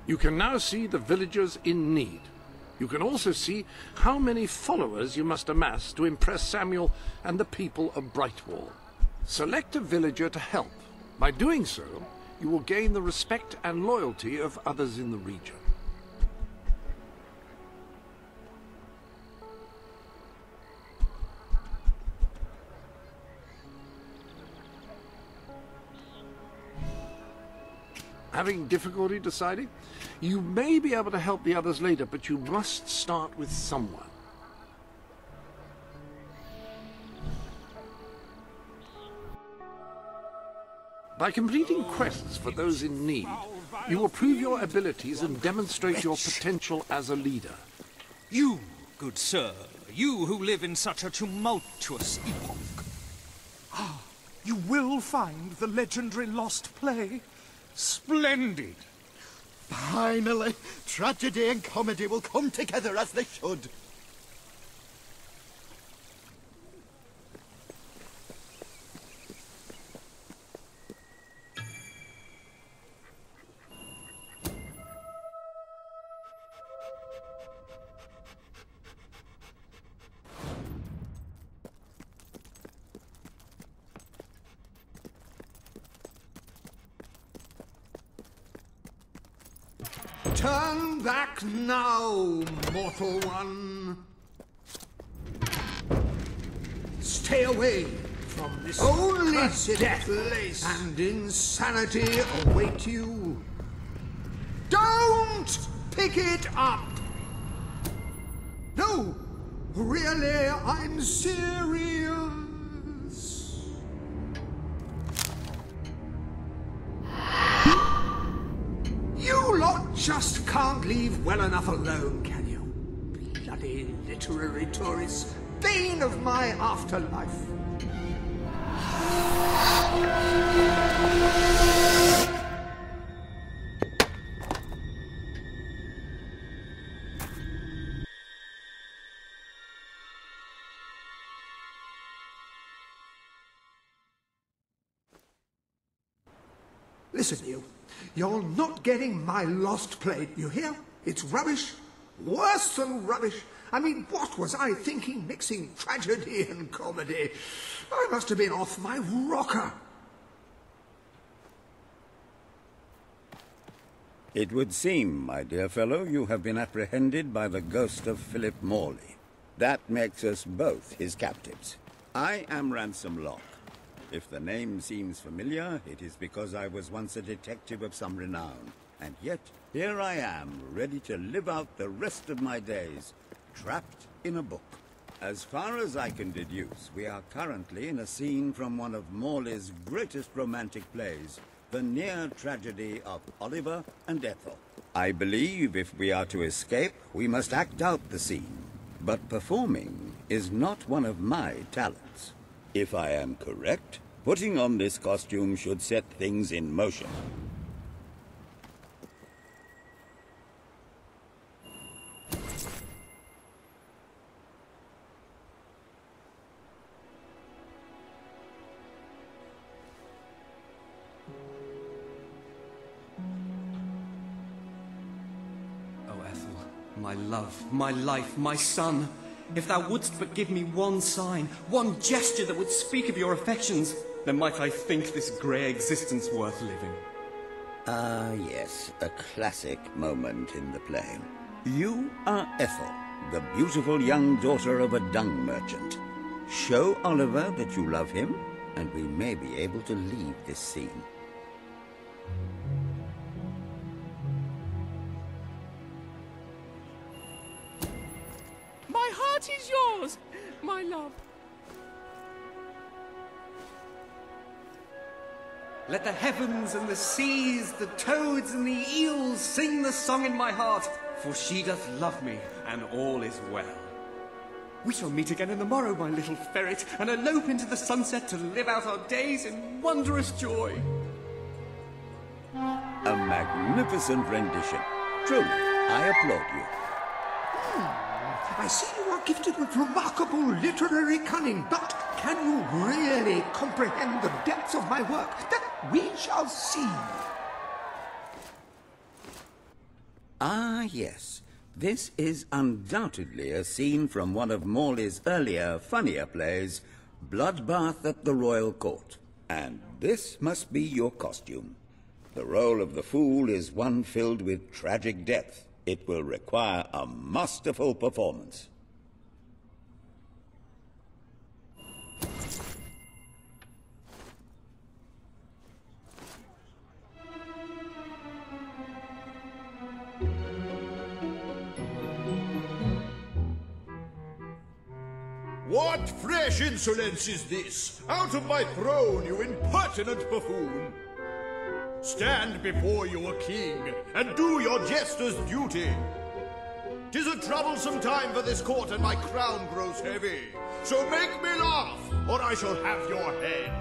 You can now see the villagers in need. You can also see how many followers you must amass to impress Samuel and the people of Brightwall. Select a villager to help. By doing so, you will gain the respect and loyalty of others in the region. Having difficulty deciding? You may be able to help the others later, but you must start with someone. By completing quests for those in need, you will prove your abilities and demonstrate your potential as a leader. You, good sir, you who live in such a tumultuous epoch. Ah, you will find the legendary lost play? Splendid! Finally, tragedy and comedy will come together as they should. Turn back now, mortal one. Stay away from this. Only death place and insanity await you. Don't pick it up! No, really, I'm serious. You lot just can't leave well enough alone, can you? Bloody literary tourists, bane of my afterlife. Listen, you. You're not getting my lost play, you hear? It's rubbish. Worse than rubbish. I mean, what was I thinking mixing tragedy and comedy? I must have been off my rocker. It would seem, my dear fellow, you have been apprehended by the ghost of Philip Morley. That makes us both his captives. I am Ransom Locke. If the name seems familiar, it is because I was once a detective of some renown. And yet, here I am, ready to live out the rest of my days, trapped in a book. As far as I can deduce, we are currently in a scene from one of Morley's greatest romantic plays, the near tragedy of Oliver and Ethel. I believe if we are to escape, we must act out the scene. But performing is not one of my talents. If I am correct, putting on this costume should set things in motion. Oh, Ethel, my love, my life, my son. If thou wouldst but give me one sign, one gesture that would speak of your affections, then might I think this grey existence worth living. Ah, yes, a classic moment in the play. You are Ethel, the beautiful young daughter of a dung merchant. Show Oliver that you love him, and we may be able to leave this scene. My heart is yours, my love. Let the heavens and the seas, the toads and the eels sing the song in my heart, for she doth love me, and all is well. We shall meet again in the morrow, my little ferret, and elope into the sunset to live out our days in wondrous joy. A magnificent rendition. Truly, I applaud you. I see you are gifted with remarkable literary cunning, but can you really comprehend the depths of my work? That we shall see. Ah, yes. This is undoubtedly a scene from one of Morley's earlier, funnier plays, Bloodbath at the Royal Court. And this must be your costume. The role of the fool is one filled with tragic depth. It will require a masterful performance. What fresh insolence is this? Out of my throne, you impertinent buffoon! Stand before your king, and do your jester's duty. 'Tis a troublesome time for this court, and my crown grows heavy. So make me laugh, or I shall have your head.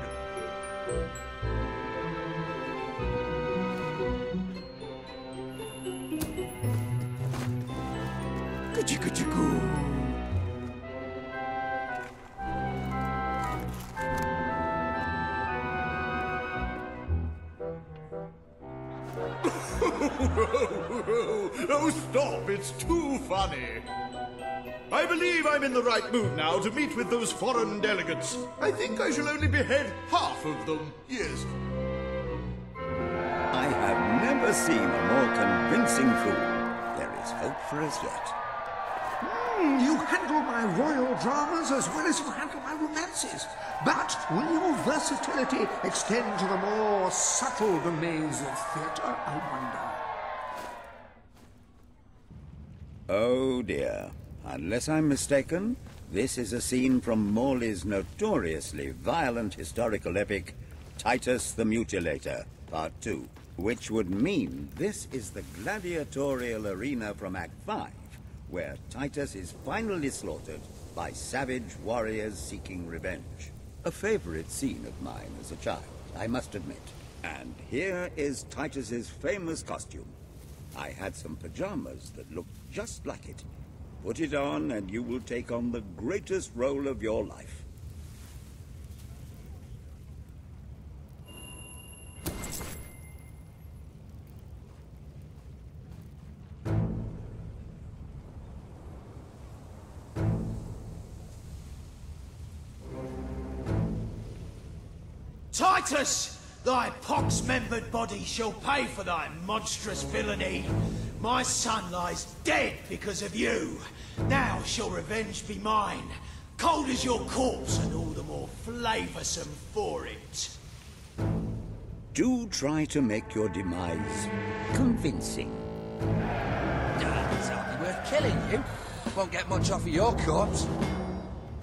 Ka-chicka-chicka. Oh, stop, it's too funny. I believe I'm in the right mood now to meet with those foreign delegates. I think I shall only behead half of them, yes. I have never seen a more convincing fool. There is hope for us yet. You handle my royal dramas as well as you handle my romances. But will your versatility extend to the more subtle domains of theatre, I wonder? Oh dear. Unless I'm mistaken, this is a scene from Morley's notoriously violent historical epic, Titus the Mutilator, Part 2, which would mean this is the gladiatorial arena from Act 5, where Titus is finally slaughtered by savage warriors seeking revenge. A favorite scene of mine as a child, I must admit. And here is Titus's famous costume. I had some pajamas that looked just like it. Put it on and you will take on the greatest role of your life. Titus! Thy pox-membered body shall pay for thy monstrous villainy. My son lies dead because of you. Now shall revenge be mine, cold as your corpse and all the more flavoursome for it. Do try to make your demise convincing. It's hardly worth killing you. Won't get much off of your corpse.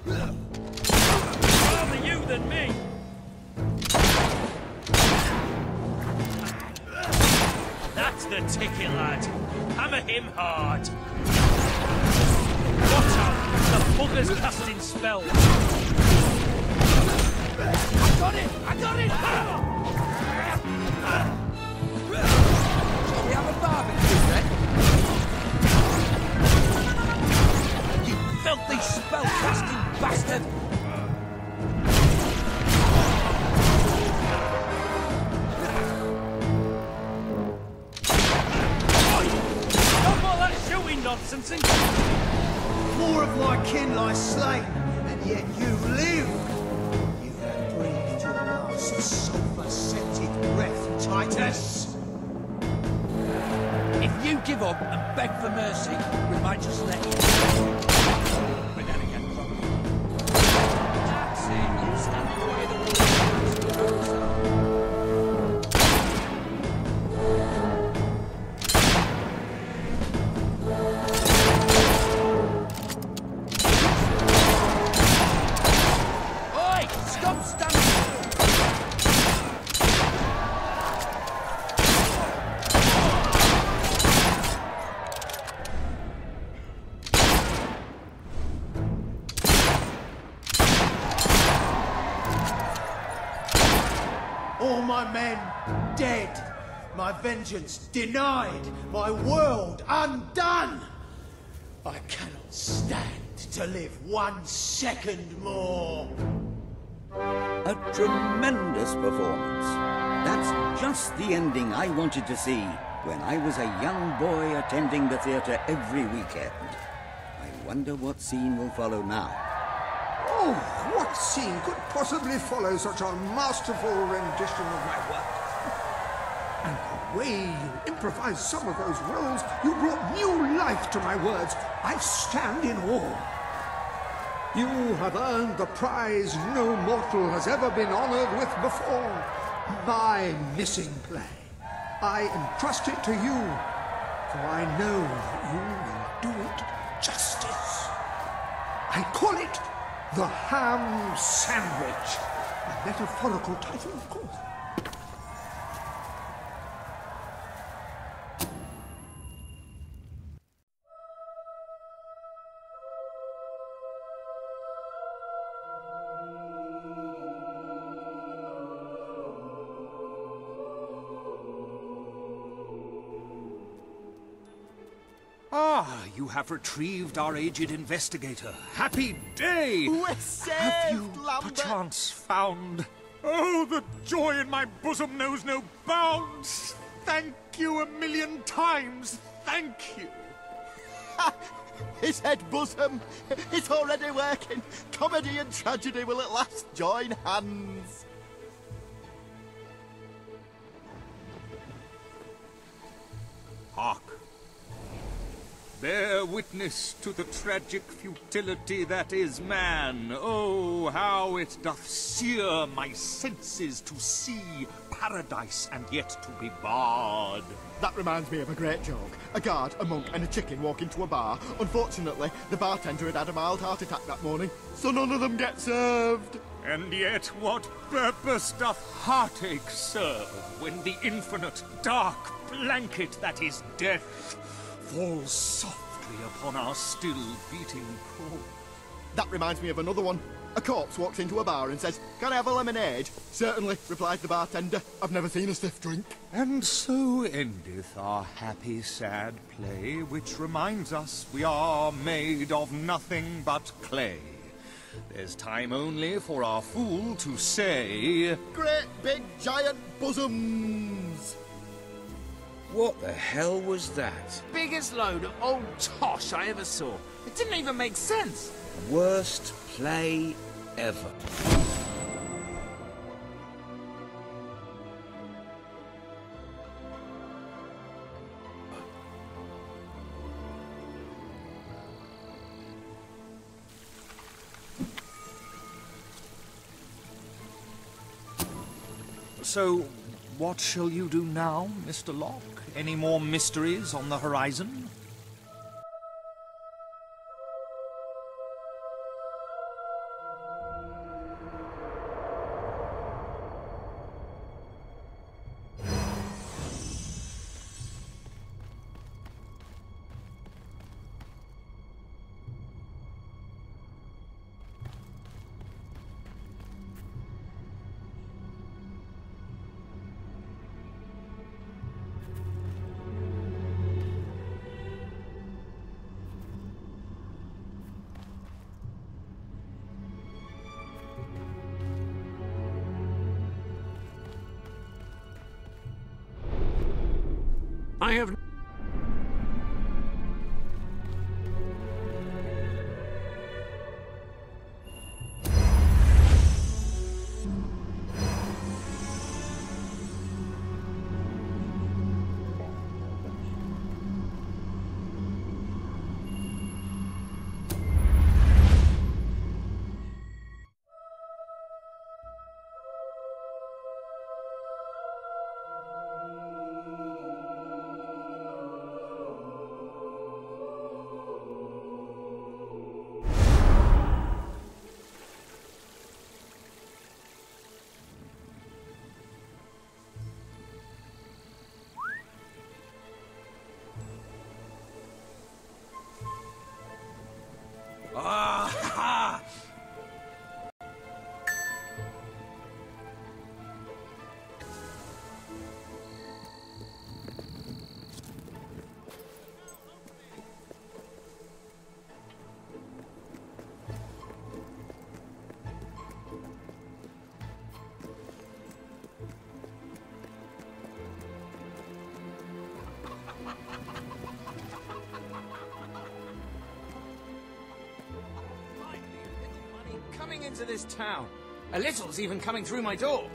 Rather you than me. That's the ticket, lad. Hammer him hard. Watch out! The bugger's casting spells. I got it! I got it! Shall we have a barbecue then? You filthy spell-casting bastard! Nonsense. More of my kin lie slain, and yet you live. You have breathed your last sulphur-scented breath, Titus. If you give up and beg for mercy, we might just let you. But then again, probably. Jackson, you stand away the All my men dead, my vengeance denied, my world undone. I cannot stand to live 1 second more. A tremendous performance. That's just the ending I wanted to see when I was a young boy attending the theatre every weekend. I wonder what scene will follow now. Oh, what scene could possibly follow such a masterful rendition of my work? And the way you improvised some of those roles, you brought new life to my words. I stand in awe. You have earned the prize no mortal has ever been honored with before. My missing play. I entrust it to you, for I know that you will do it justice. I call it the Ham Sandwich. A metaphorical title, of course. Ah, you have retrieved our aged investigator. Happy day! We're saved, have you, Lambert! perchance, found... Oh, the joy in my bosom knows no bounds. Thank you a million times. Thank you. His head bosom. It's already working. Comedy and tragedy will at last join hands. Hark! Bear witness to the tragic futility that is man. Oh, how it doth sear my senses to see paradise and yet to be barred. That reminds me of a great joke. A guard, a monk and a chicken walk into a bar. Unfortunately, the bartender had had a mild heart attack that morning, so none of them get served. And yet what purpose doth heartache serve when the infinite dark blanket that is death falls softly upon our still beating core? That reminds me of another one. A corpse walks into a bar and says, "Can I have a lemonade?" "Certainly," replies the bartender. "I've never seen a stiff drink." And so endeth our happy sad play, which reminds us we are made of nothing but clay. There's time only for our fool to say, "Great big giant bosoms." What the hell was that? Biggest load of old tosh I ever saw. It didn't even make sense. Worst play ever. So, what shall you do now, Mr. Locke? Any more mysteries on the horizon? I have... coming into this town. A little's even coming through my door.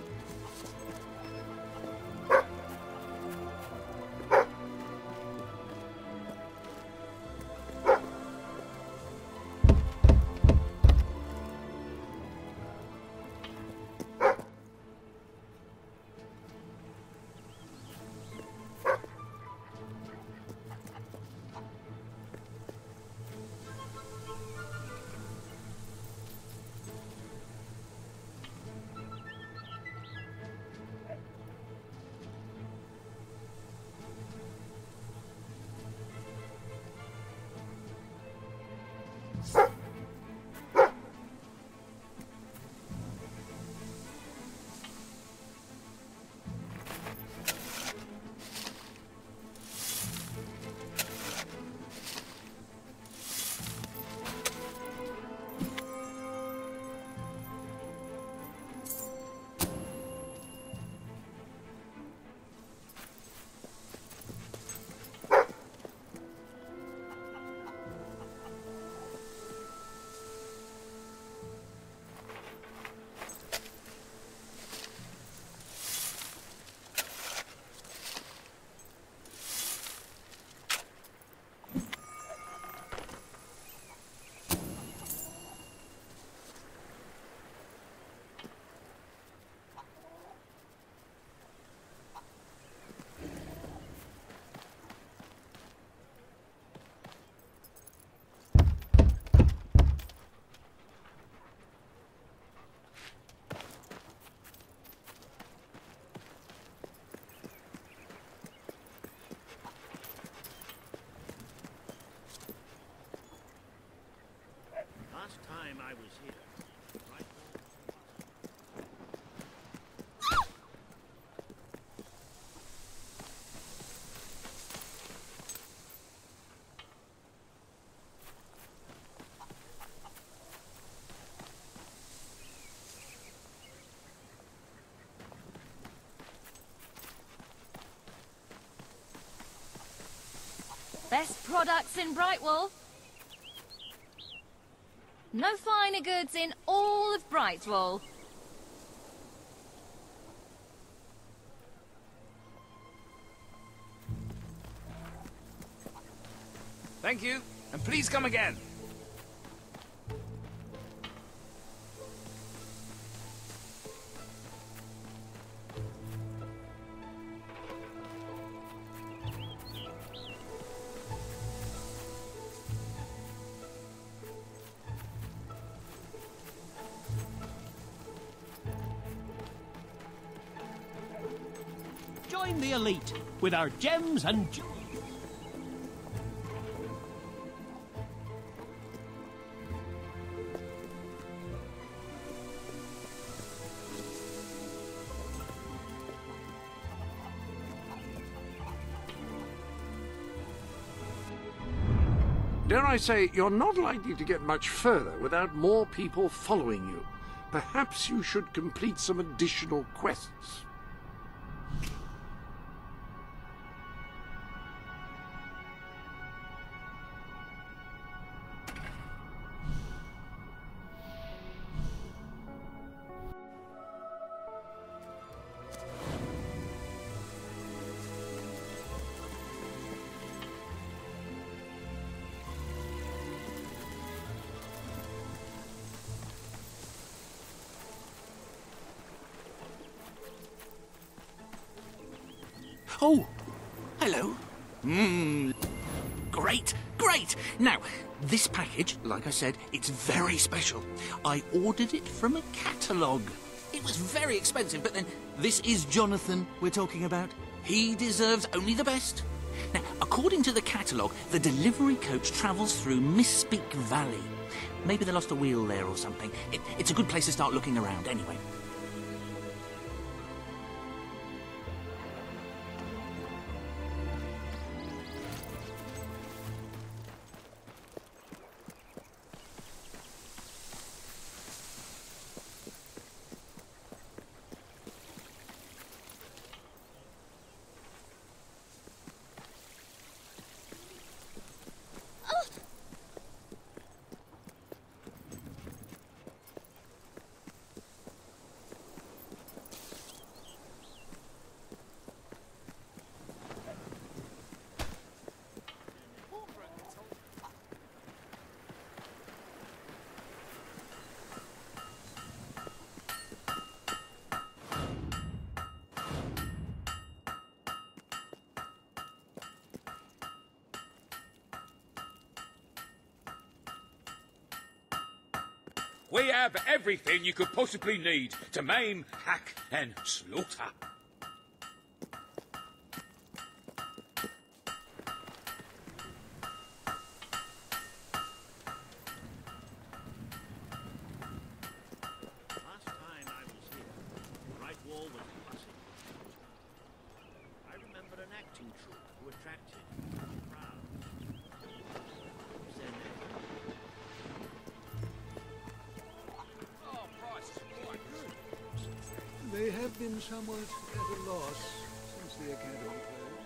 Last time I was here, right? Best products in Brightwall. No finer goods in all of Brightwall. Thank you, and please come again. Join the elite with our gems and jewels. Dare I say, you're not likely to get much further without more people following you. Perhaps you should complete some additional quests. Oh, hello. Great, great. Now, this package, like I said, it's very special. I ordered it from a catalogue. It was very expensive, but then this is Jonathan we're talking about. He deserves only the best. Now, according to the catalogue, the delivery coach travels through Misspeak Valley. Maybe they lost a wheel there or something. It's a good place to start looking around anyway. We have everything you could possibly need to maim, hack, and slaughter. Last time I was here, Bright Wall was buzzing. I remember an acting troupe who attracted crowds. What was their name? Oh, price is quite good. They have been somewhat at a loss since the Academy closed.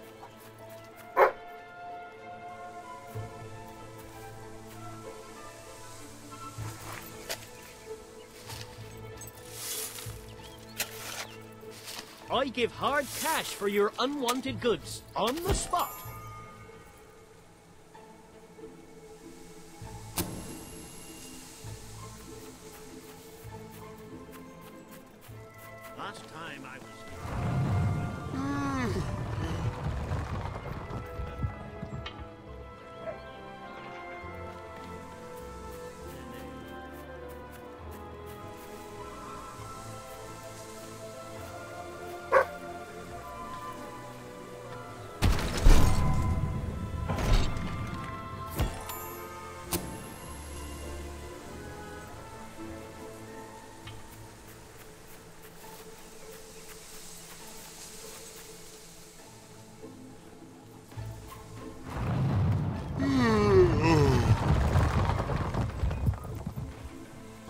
I give hard cash for your unwanted goods, on the spot. Last time I was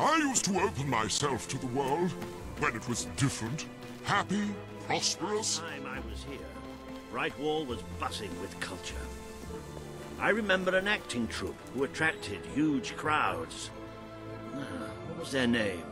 I used to open myself to the world when it was different, happy, prosperous. Last time I was here, Bright Wall was buzzing with culture. I remember an acting troupe who attracted huge crowds. What was their name?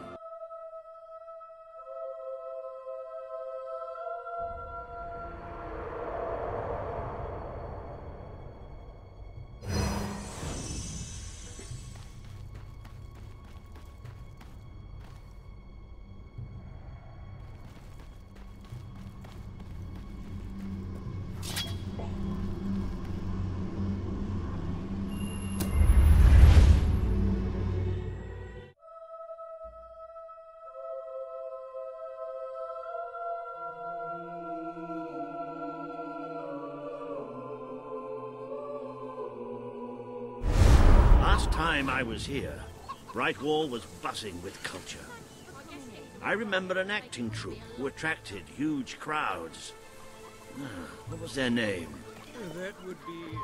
Last time I was here, Bright Wall was buzzing with culture. I remember an acting troupe who attracted huge crowds. What was their name? That would be...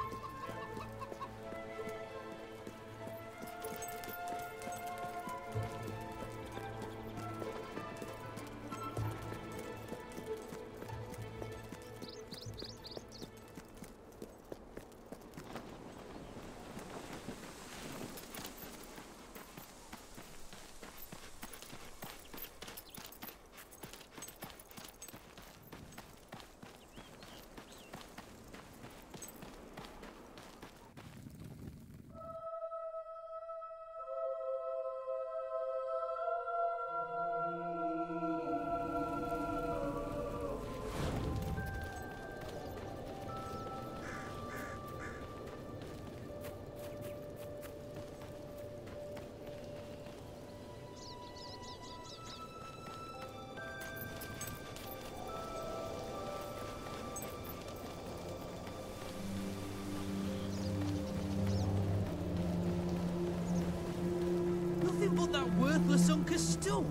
Nothing but that worthless Uncle Stu.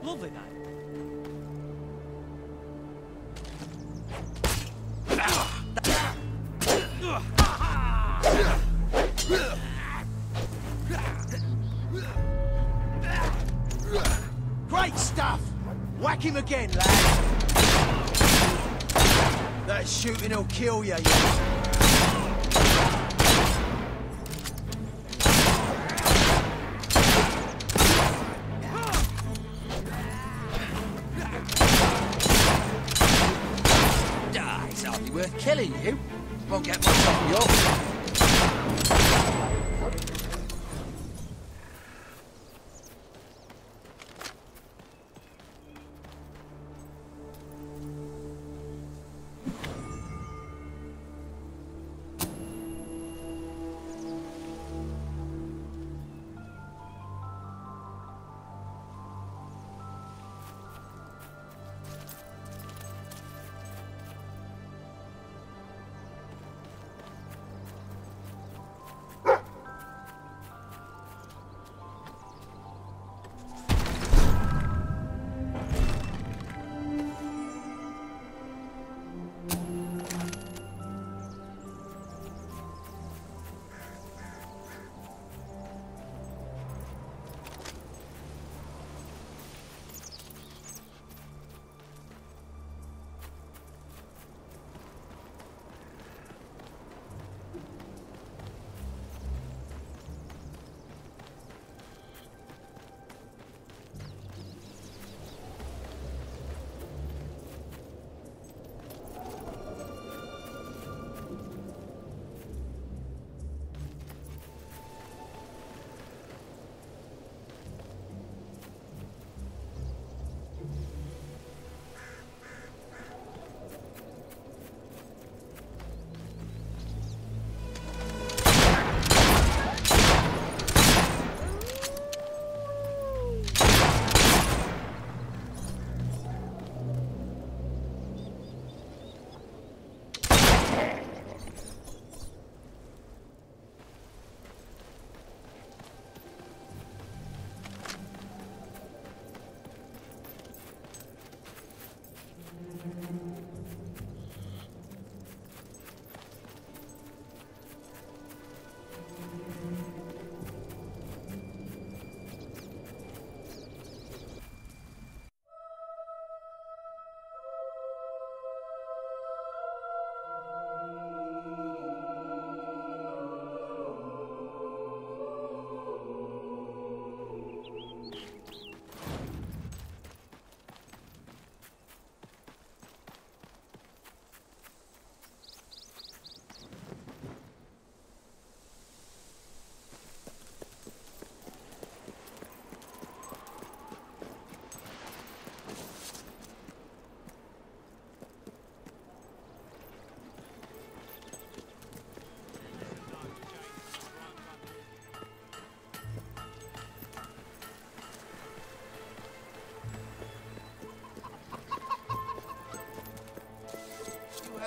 Lovely that. Great stuff! Whack him again, lad! That shooting will kill you, It's hardly worth killing you. Won't get much off you.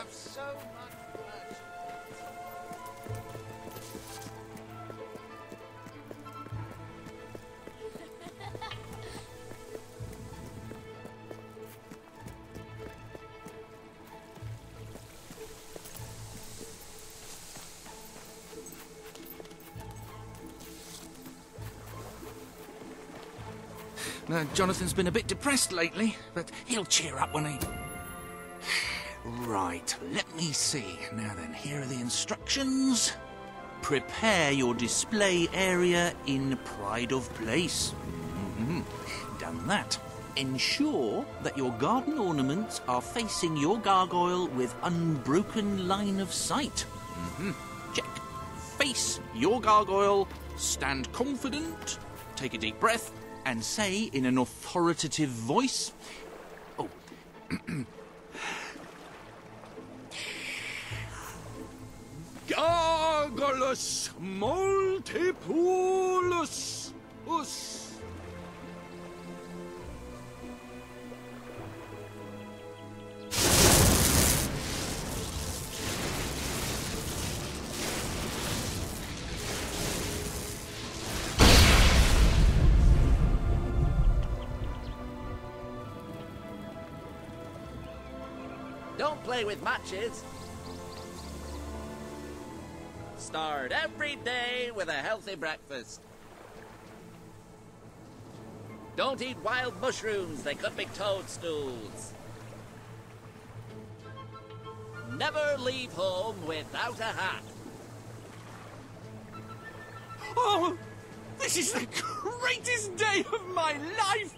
have so much pleasure. Jonathan's been a bit depressed lately, but he'll cheer up when he... Right, let me see. Now then, here are the instructions. Prepare your display area in pride of place. Done that. Ensure that your garden ornaments are facing your gargoyle with unbroken line of sight. Check. Face your gargoyle, stand confident, take a deep breath, and say in an authoritative voice... Oh. Gargulus multipulus us. Don't play with matches. Start every day with a healthy breakfast. Don't eat wild mushrooms, they could be toadstools. Never leave home without a hat. Oh, this is the greatest day of my life!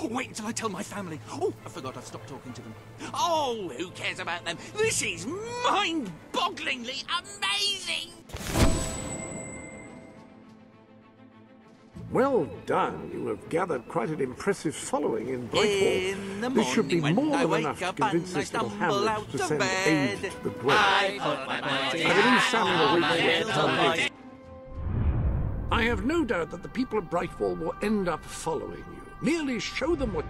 Wait until I tell my family. Oh, I forgot I've stopped talking to them. Oh, who cares about them? This is mind-bogglingly amazing! Well done. You have gathered quite an impressive following in Brightwall. In the This should be morning more when than I enough to wake up convince and I this little stumble hamlet out to of send bed, aid to the dwellers. I put my body I believe Samuel on will my wait little for body. it. I have no doubt that the people of Brightwall will end up following you. Merely show them what...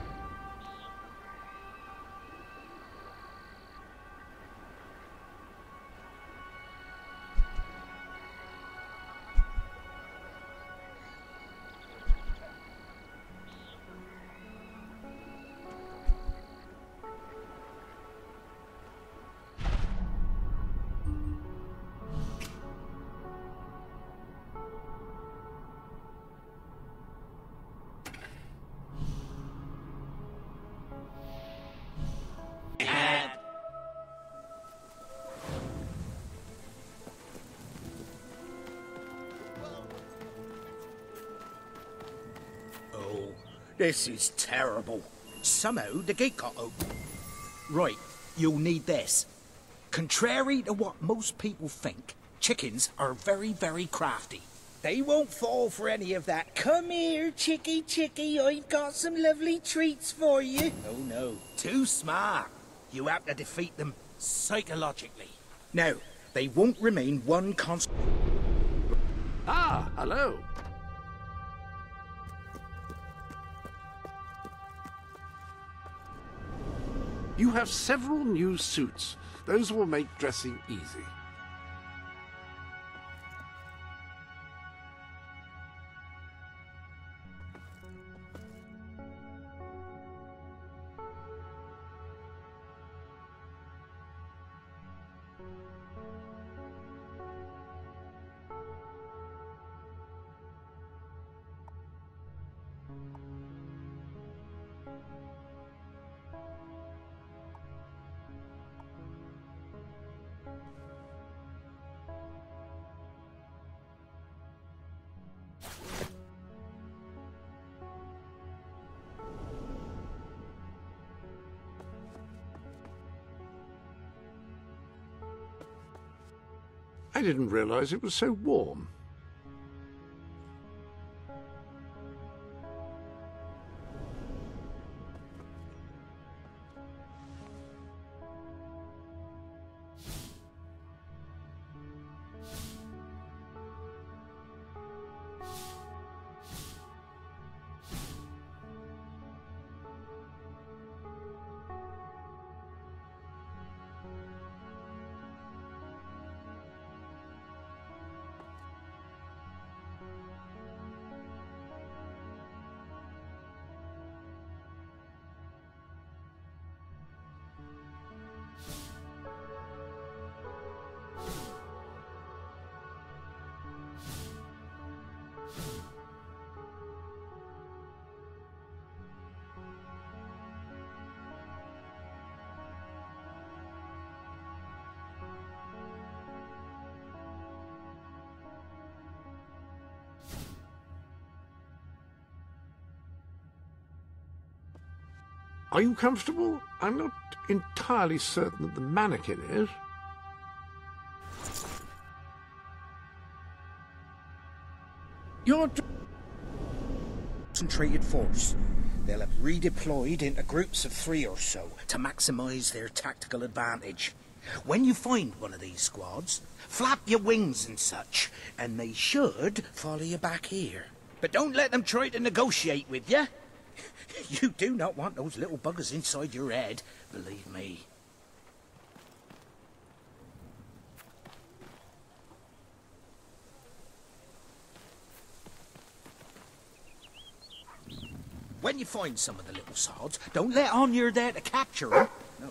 This is terrible. Somehow the gate got open. Right, you'll need this. Contrary to what most people think, chickens are very, very crafty. They won't fall for any of that. Come here, chickie, chickie, I've got some lovely treats for you. Oh no, too smart. You have to defeat them psychologically. Now, they won't remain one constant... Ah, hello. You have several new suits. Those will make dressing easy. I didn't realize it was so warm. Are you comfortable? I'm not entirely certain that the mannequin is. You're concentrated force. They'll have redeployed into groups of 3 or so to maximise their tactical advantage. When you find one of these squads, flap your wings and such, and they should follow you back here. But don't let them try to negotiate with you. You do not want those little buggers inside your head, believe me. When you find some of the little sods, don't let on you're there to capture them. No.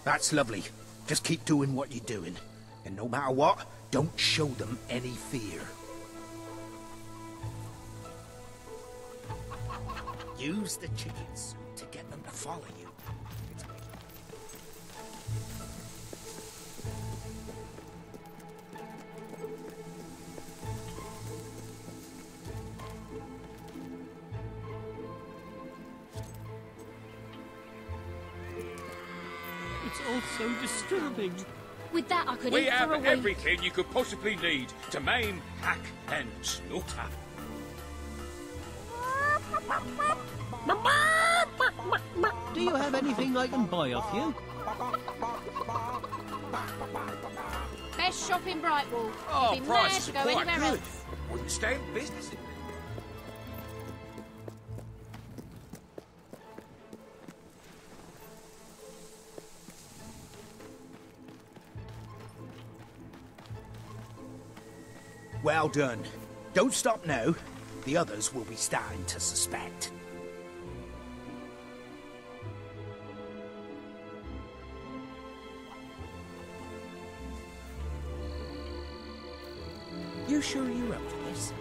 That's lovely. Just keep doing what you're doing. And no matter what, don't show them any fear. Use the chickens to get them to follow you. It's all so disturbing. With that, I could We eat for have a week. everything you could possibly need to maim, hack, and slaughter. Do you have anything I can buy off you? Best shop in Brightwall. Oh, Be mad prices to are go quite anywhere good. else. Wouldn't stand business. Well done. Don't stop now. The others will be starting to suspect. You sure you're up to this?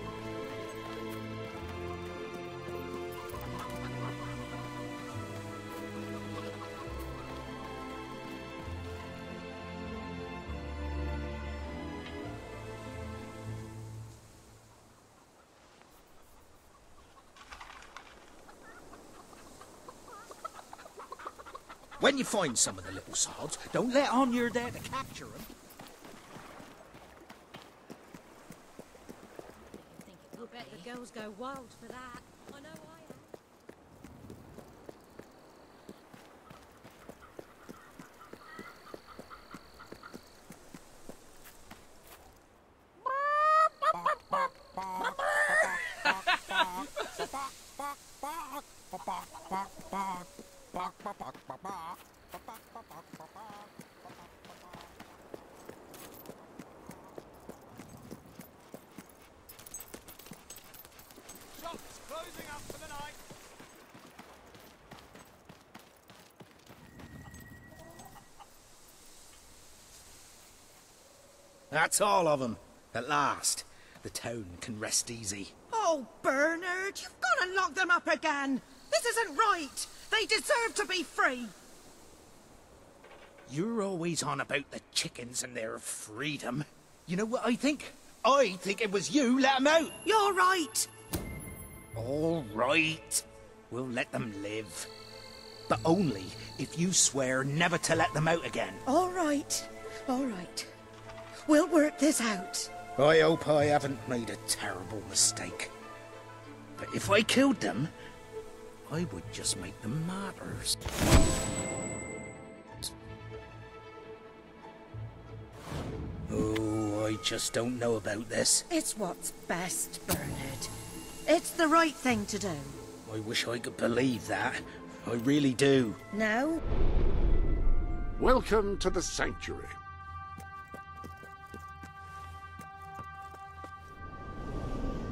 When you find some of the little sods, don't let on you're there to capture them. I bet the girls go wild for that. I know I am. Shops closing up for the night. That's all of them. At last, the town can rest easy. Oh, Bernard, you've got to lock them up again. This isn't right. They deserve to be free. You're always on about the chickens and their freedom. You know what I think? I think it was you let them out. You're right. All right. We'll let them live. But only if you swear never to let them out again. All right. All right. We'll work this out. I hope I haven't made a terrible mistake. But if I killed them, I would just make them martyrs. Oh, I just don't know about this. It's what's best, Bernard. It's the right thing to do. I wish I could believe that. I really do. Now? Welcome to the sanctuary.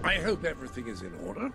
I hope everything is in order.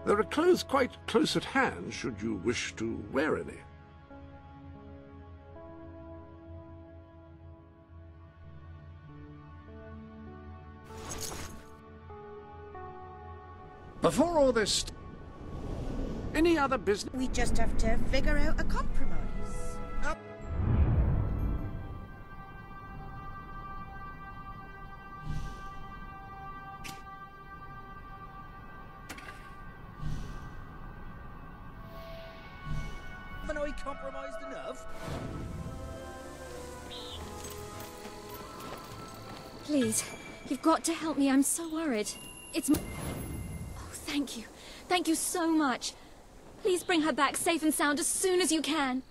There are clothes quite close at hand, should you wish to wear any. Before all this... Any other business? We just have to figure out a compromise. Haven't I compromised enough? Please, you've got to help me. I'm so worried. It's... Oh, thank you. Thank you so much. Please bring her back safe and sound as soon as you can.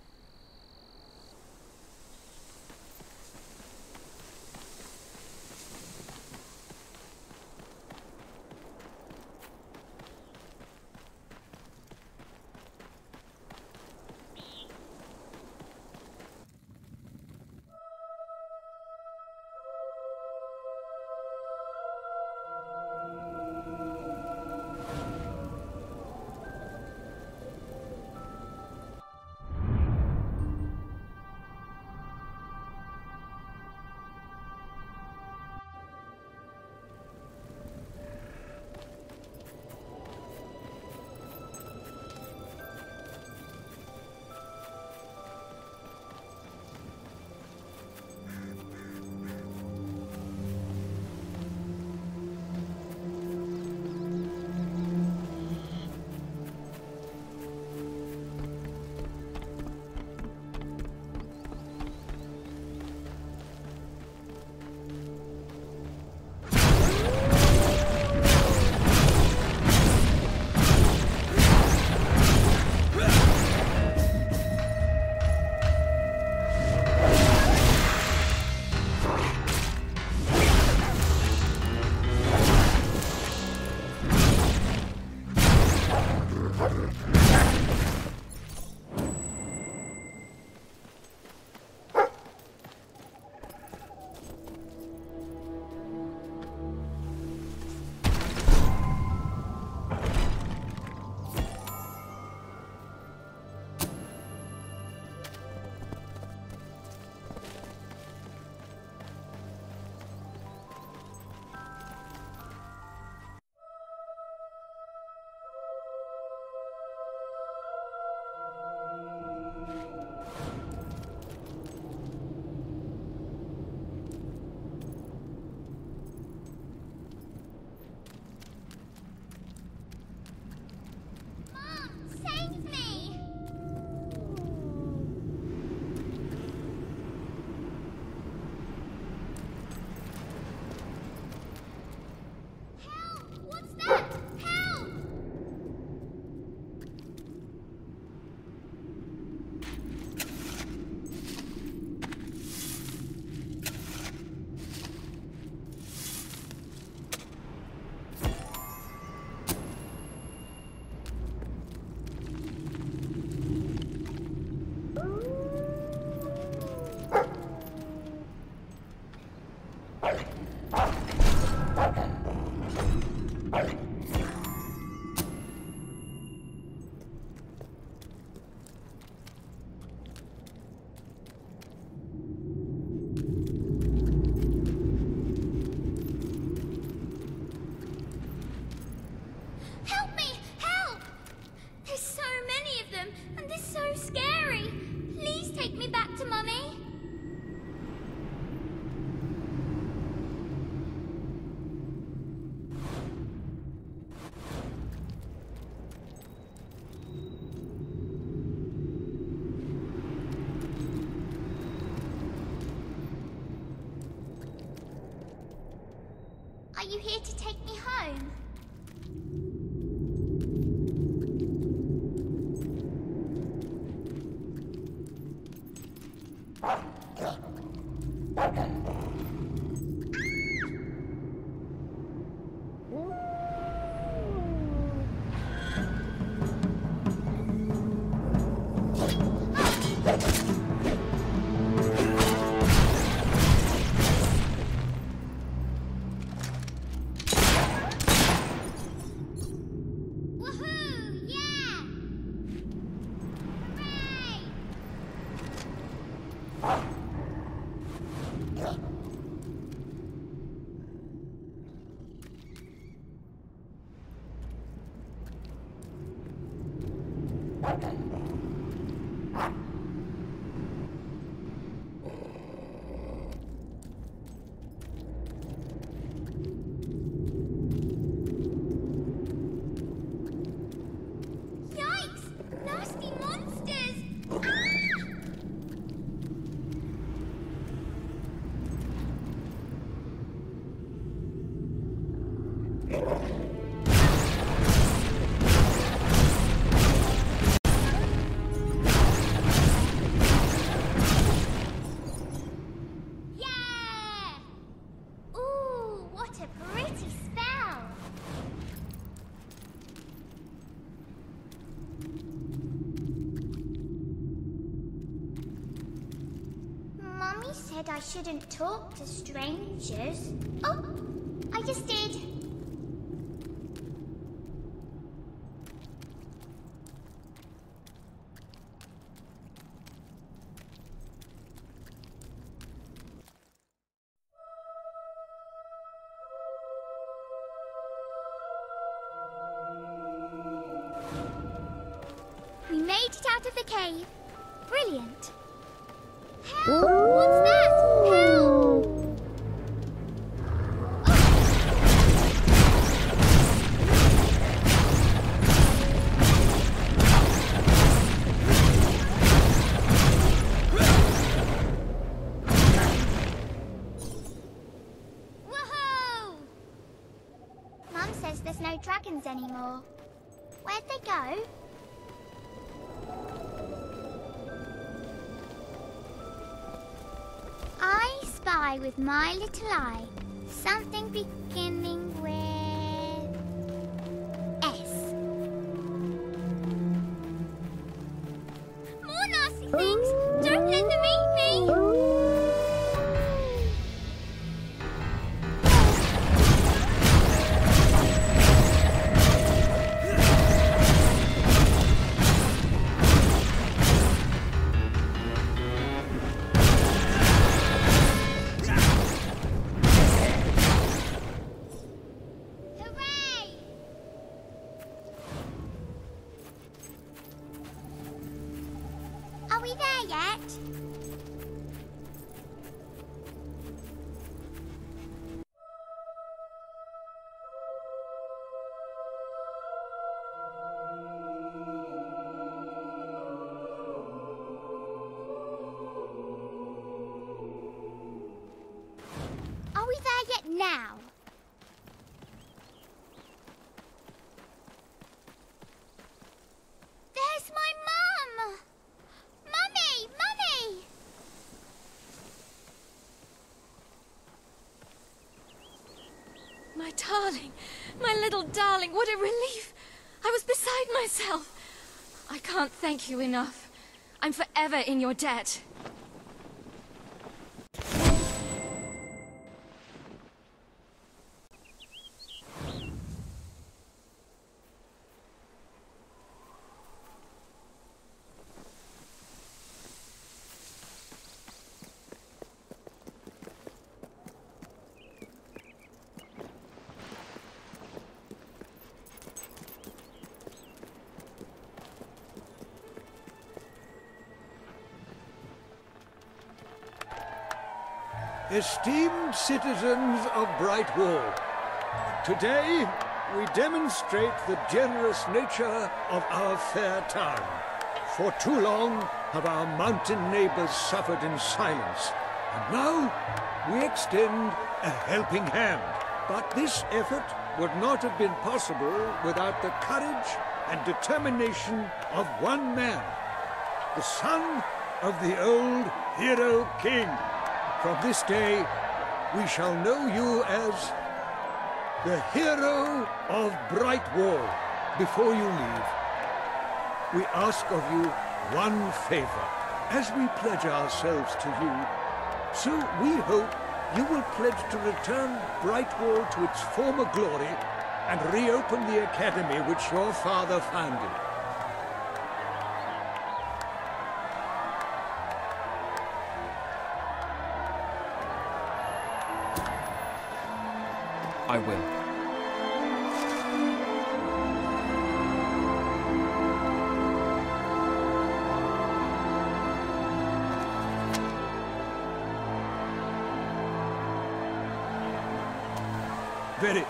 Are you here to take me home? Yeah! Ooh, what a pretty spell! Mummy said I shouldn't talk to strangers. Oh, I just did. We made it out of the cave. Brilliant. Help! What's that? Help! Woohoo! Mum says there's no dragons anymore. Where'd they go? I spy with my little eye something beginning with S. More nasty things! Don't let them eat me! Are we there yet? Are we there yet now? There's my mum! Mummy! Mummy! My darling, my little darling, what a relief! I was beside myself. I can't thank you enough. I'm forever in your debt. Esteemed citizens of Brightwall, today we demonstrate the generous nature of our fair town. For too long have our mountain neighbors suffered in silence, and now we extend a helping hand. But this effort would not have been possible without the courage and determination of one man, the son of the old hero king. From this day, we shall know you as the hero of Brightwall. Before you leave, we ask of you one favor. As we pledge ourselves to you, so we hope you will pledge to return Brightwall to its former glory and reopen the academy which your father founded. I will.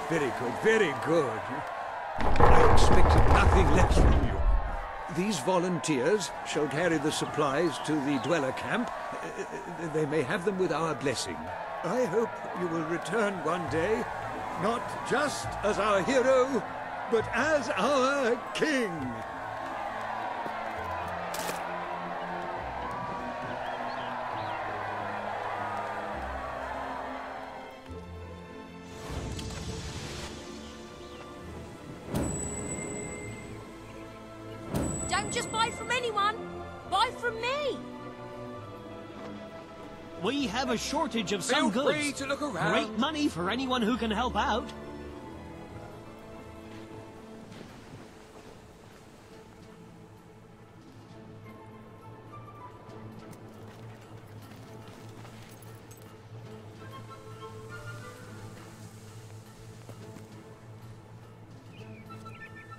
Very good, very good. I expected nothing less from you. These volunteers shall carry the supplies to the dweller camp. They may have them with our blessing. I hope you will return one day not just as our hero, but as our king. Don't just buy from anyone. Buy from me. We have a shortage of some Feel goods. free to look around. Great money for anyone who can help out.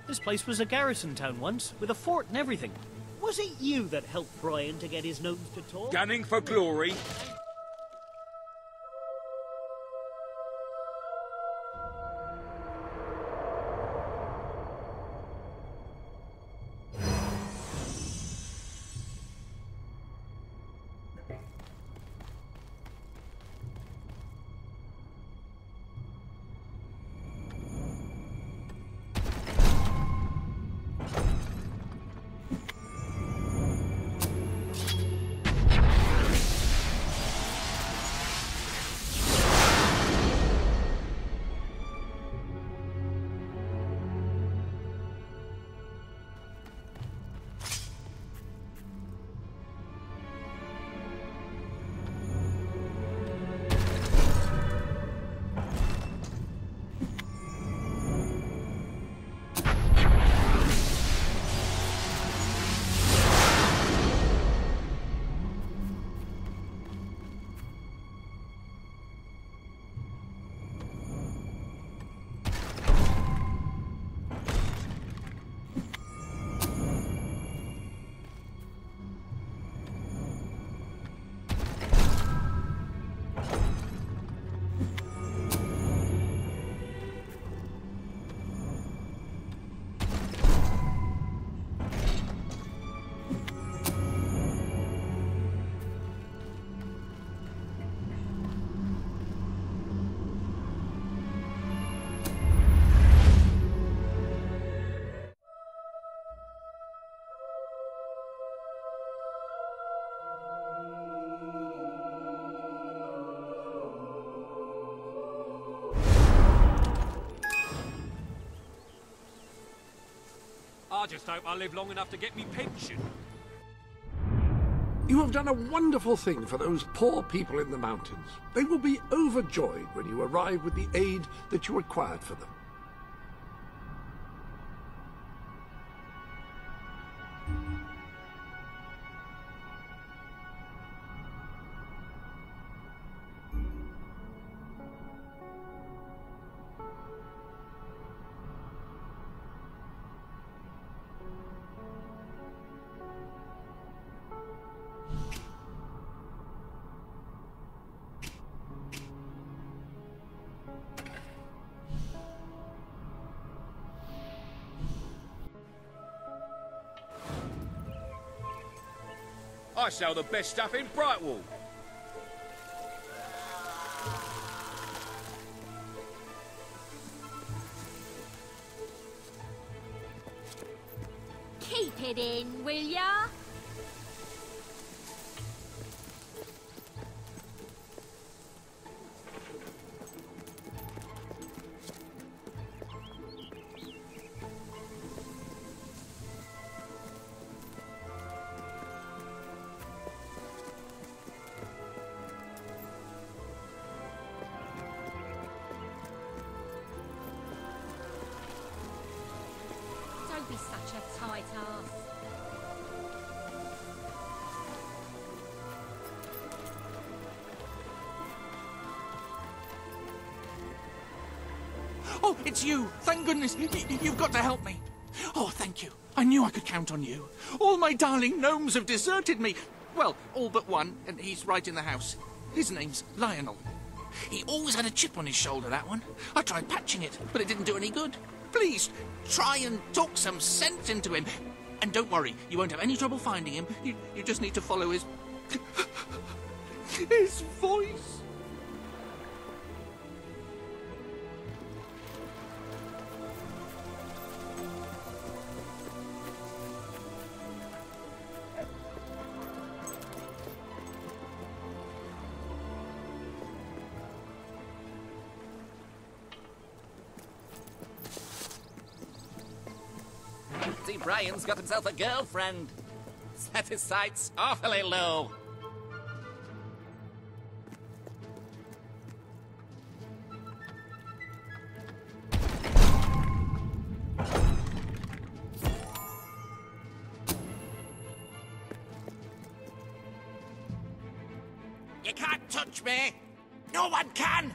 This place was a garrison town once, with a fort and everything. Was it you that helped Brian to get his nose to talk? Gunning for glory. I just hope I live long enough to get me pension. You have done a wonderful thing for those poor people in the mountains. They will be overjoyed when you arrive with the aid that you required for them. I sell the best stuff in Brightwall. Keep it in, will ya? Don't be such a tight ass. Oh, it's you! Thank goodness! You've got to help me! Oh, thank you. I knew I could count on you. All my darling gnomes have deserted me. Well, all but one, and he's right in the house. His name's Lionel. He always had a chip on his shoulder, that one. I tried patching it, but it didn't do any good. Please, try and talk some sense into him. And don't worry, you won't have any trouble finding him. You just need to follow his... his voice. fancy Brian's got himself a girlfriend. Set his sights awfully low. You can't touch me! No one can!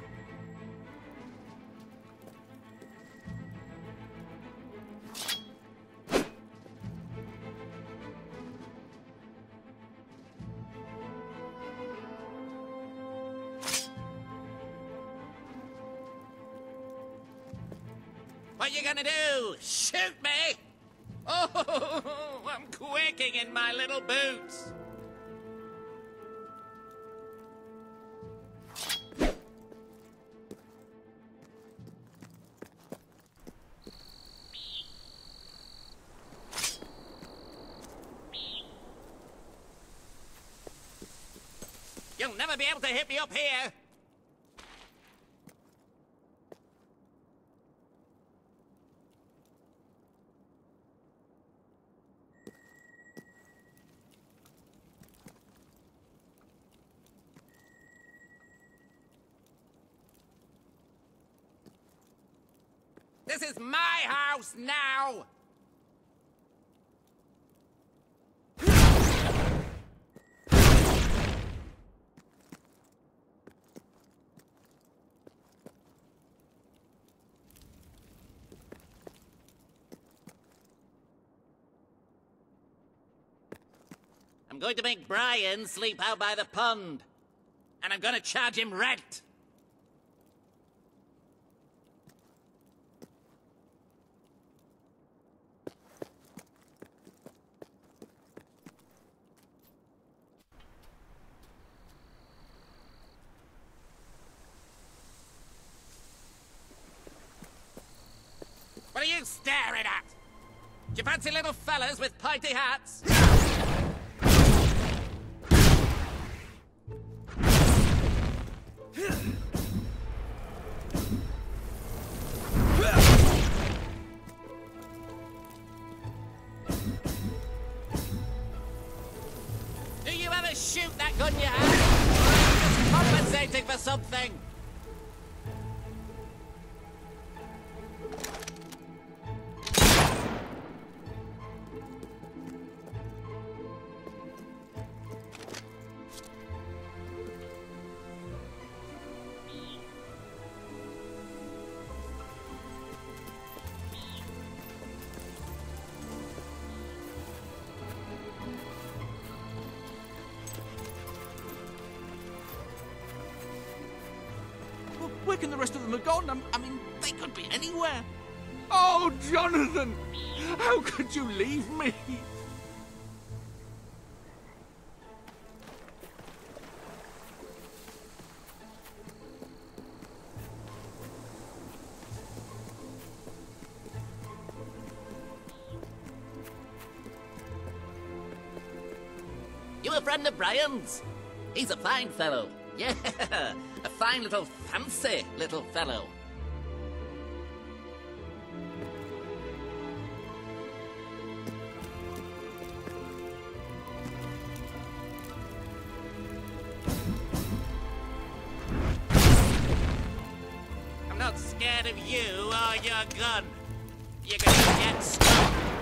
What are you gonna do? Shoot me? Oh, I'm quaking in my little boots. You'll never be able to hit me up here. This is my house now! I'm going to make Brian sleep out by the pond. And I'm going to charge him rent. What are you staring at? Do you fancy little fellas with pointy hats? Do you ever shoot that gun you have? Or are you just compensating for something? Where can the rest of them have gone? I mean, they could be anywhere. Oh, Jonathan! How could you leave me? You a friend of Brian's? He's a fine fellow. Yeah, a fine little fancy little fellow. I'm not scared of you or your gun. You're gonna get stuck.